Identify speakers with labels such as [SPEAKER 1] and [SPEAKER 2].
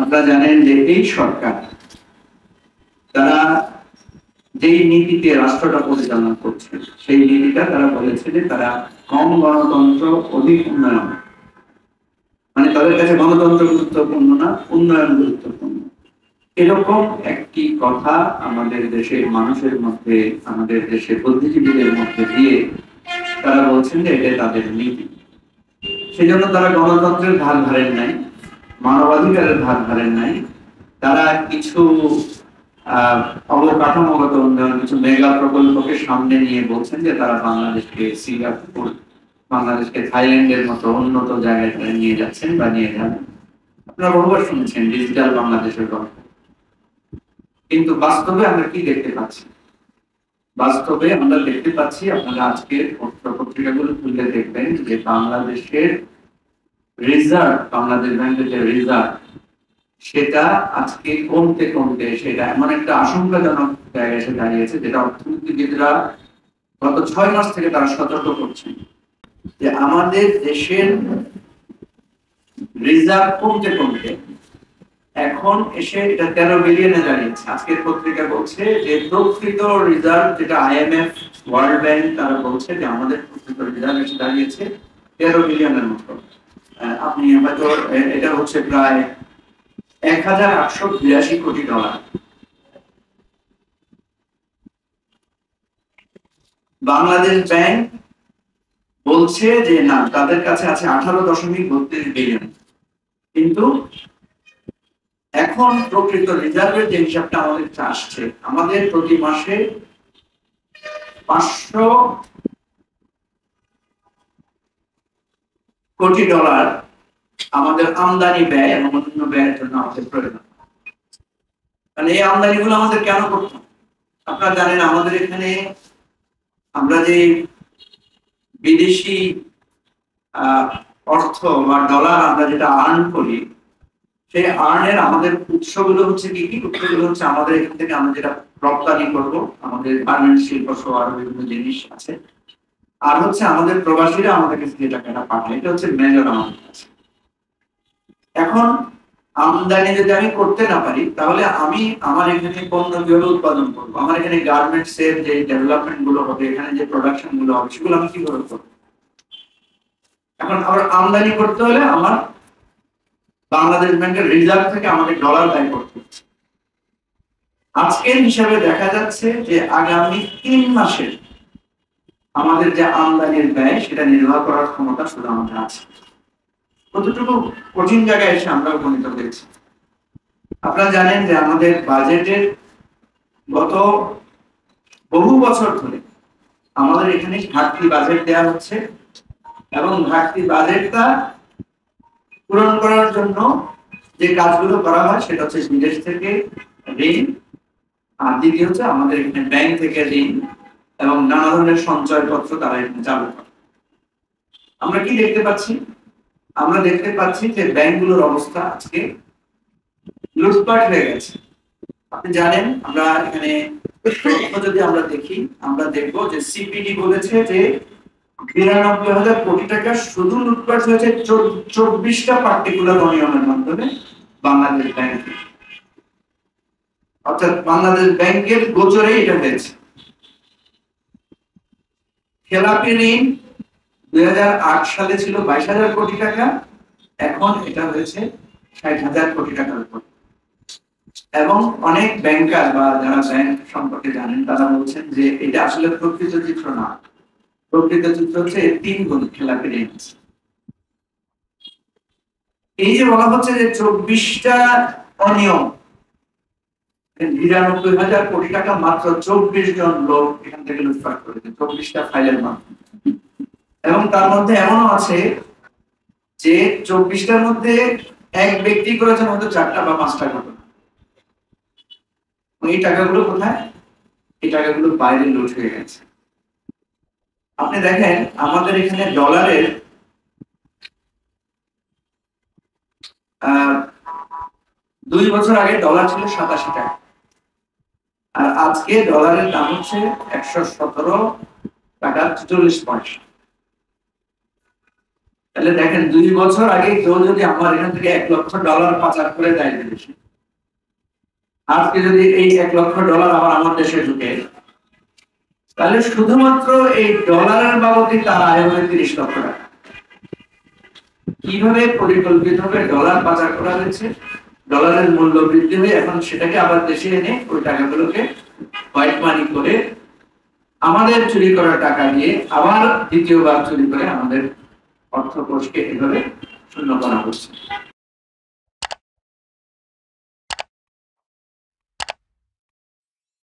[SPEAKER 1] আপনারা জানেন যে এই সরকার তারা যেই নীতিতে রাষ্ট্রটা পরিচালনা করছে সেই নীতিটা তারা বলেছে যে তারা কম গণতন্ত্র অধিক উন্নয়ন, মানে তাদের কাছে গণতন্ত্র গুরুত্বপূর্ণ না, উন্নয়ন গুরুত্বপূর্ণ। এরকম একটি কথা আমাদের দেশের মানুষের মধ্যে, আমাদের দেশের বুদ্ধিজীবীদের মধ্যে দিয়ে তারা বলছেন যে এটা তাদের নীতি। সেজন্য তারা গণতন্ত্রের ধার ধারেন নাই, মানবাধিকারের ধার ধারেন নাই। তারা কিছু অবকাঠামোগত উন্নয়ন, কিছু মেগা প্রকল্পকে সামনে নিয়ে বলছেন যে তারা বাংলাদেশকে সিঙ্গাপুর, বাংলাদেশকে থাইল্যান্ডের মতো উন্নত জায়গায় নিয়ে যাচ্ছেন বা নিয়ে যাবেন। আপনারা বহুবার শুনেছেন ডিজিটাল বাংলাদেশের গল্প, কিন্তু বাস্তবে আমরা কি দেখতে পাচ্ছি? বাস্তবে আমরা দেখতে পাচ্ছি, আপনারা আজকের পত্রিকাগুলো খুললে দেখবেন যে বাংলাদেশের রিজার্ভ, বাংলাদেশ ব্যাংকের যে রিজার্ভ, সেটা আজকে কমতে কমতে সেটা এমন একটা আশঙ্কাজনক জায়গায় এসে দাঁড়িয়েছে, যেটা অর্থনীতিবিদরা গত 6 মাস থেকে তারা সতর্ক করছেন যে আমাদের দেশের রিজার্ভ কমতে কমতে এখন এসে এটা 13 বিলিয়নে দাঁড়িয়েছে। আজকের পত্রিকা বলছে যে প্রকৃত রিজার্ভ, যেটা IMF, ওয়ার্ল্ড ব্যাংক, তারা বলছে যে আমাদের প্রকৃত রিজার্ভ এসে দাঁড়িয়েছে 13 বিলিয়নের মতো। আপনি হয়তো এটা হচ্ছে প্রায় 1882 কোটি ডলার। বাংলাদেশ ব্যাংক বলছে যে না, তাদের কাছে আছে 18.32 বিলিয়ন। কিন্তু এখন প্রকৃত রিজার্ভের যে হিসাবটা আমাদের আসছে, আমাদের প্রতি মাসে 500 কোটি ডলার আমাদের আমদানি ব্যয় এবং অন্যান্য ব্যয়ের জন্য আমাদের প্রয়োজন। মানে এই আমদানিগুলো আমাদের কেন করতে হবে? আপনারা জানেন আমাদের এখানে আমরা যে বিদেশি অর্থ বা ডলার আমরা যেটা আর্ন করি, সেই আর্নের আমাদের উৎসগুলো হচ্ছে কি কি? উৎসগুলো হচ্ছে আমাদের এখান থেকে আমরা যেটা রপ্তানি করব, আমাদের গার্মেন্টস শিল্প সহ আরো বিভিন্ন জিনিস আছে, আর হচ্ছে আমাদের প্রবাসীরা আমাদের কাছে যে টাকাটা পাঠায়, এটা হচ্ছে মেজর আমাদের কাছে। এখন আমদানি যদি আমি করতে না পারি, তাহলে আমি আমার এখানে পণ্য কিভাবে উৎপাদন করবো? আমার এখানে গার্মেন্টস এর যে ডেভেলপমেন্ট গুলো হবে, এখানে যে প্রোডাকশন গুলো হবে, সেগুলো আমি কিভাবে করবো? এখন আবার আমদানি করতে হলে আমার বাংলাদেশ ব্যাংকের রিজার্ভ থেকে আমাদের ডলার ব্যয় করতে হচ্ছে। আজকের হিসাবে দেখা যাচ্ছে যে আগামী 3 মাসে আমাদের যে আমদানির ব্যয়, সেটা নির্বাহ করার ক্ষমতা শুধু আমাদের আছে। কতটুকু কঠিন জায়গায় এসে আমরা উপনীত হয়েছি। আপনারা জানেন যে আমাদের বাজেটের গত বহু বছর ধরে আমাদের এখানে ঘাটতি বাজেট দেওয়া হচ্ছে, এবং ঘাটতি বাজেটটা পূরণ করার জন্য যে কাজগুলো করা হয় সেটা হচ্ছে বিদেশ থেকে ঋণ, আর দ্বিতীয় হচ্ছে আমাদের এখানে ব্যাংক থেকে ঋণ এবং নানা ধরনের সঞ্চয়পত্র তারা এখানে চালু করে। আমরা কি দেখতে পাচ্ছি? আমরা দেখতে পাচ্ছি যে ব্যাংকগুলোর অবস্থা আজকে লুটপাট হয়ে গেছে। আপনি জানেন, আমরা এখানে যদি আমরা দেখি, আমরা দেখবো যে সিপিডি বলেছে যে ৯২,০০০ কোটি টাকা শুধু লুটপাট হয়েছে 24টা পার্টিকুলার অনিয়মের মাধ্যমে বাংলাদেশ ব্যাংকে, অর্থাৎ বাংলাদেশ ব্যাংকের গোচরে এটা হয়েছে। খেলাপি ঋণ 2008 সালে ছিল 22,000 কোটি টাকা, এখন এটা হয়েছে 60,000 কোটি টাকার উপর। এবং অনেক ব্যাংকার বা যারা ব্যাংক সম্পর্কে জানেন তারা বলছেন যে এটা আসলে প্রকৃত চিত্র না, প্রকৃত চিত্র হচ্ছে 3 গুণ খেলাপি ঋণ। এই যে বলা হচ্ছে যে 24টা অনিয়ম, ৯২,০০০ কোটি টাকা মাত্র 24 জন লোক এখান থেকে লুটপাট করেছে 24টা ফাইলের মাধ্যমে। এবং তার মধ্যে এমনও আছে যে 24টার মধ্যে এক ব্যক্তি করেছেন হয়তো 4টা বা 5টা ঘটনা। এই টাকাগুলো কোথায়? এই টাকাগুলো বাইরে লুট হয়ে গেছে। আপনি দেখেন আমাদের এখানে ডলারের 2 বছর আগে ডলার ছিল 87 টাকা, আর আজকে ডলারের দাম হচ্ছে 117 টাকা 44 পয়সা। তাহলে দেখেন 2 বছর আগে কেউ যদি আমার এখান থেকে $1 লক্ষ পাচার করে দেয় বিদেশে, আজকে যদি এই $1 লক্ষ আবার আমার দেশে ঢুকে, তাহলে শুধুমাত্র এই ডলারের বাবদই তার আয় হবে $30 লক্ষ। কিভাবে পরিকল্পিতভাবে ডলার পাচার করা হয়েছে, ডলারের মূল্য বৃদ্ধি হয়ে এখন সেটাকে আবার দেশে এনে ওই টাকাগুলোকে হোয়াইট মানি করে আমাদের চুরি করা টাকা দিয়ে আবার দ্বিতীয়বার চুরি করে আমাদের অর্থকোষকে এভাবে শূন্য করা হচ্ছে।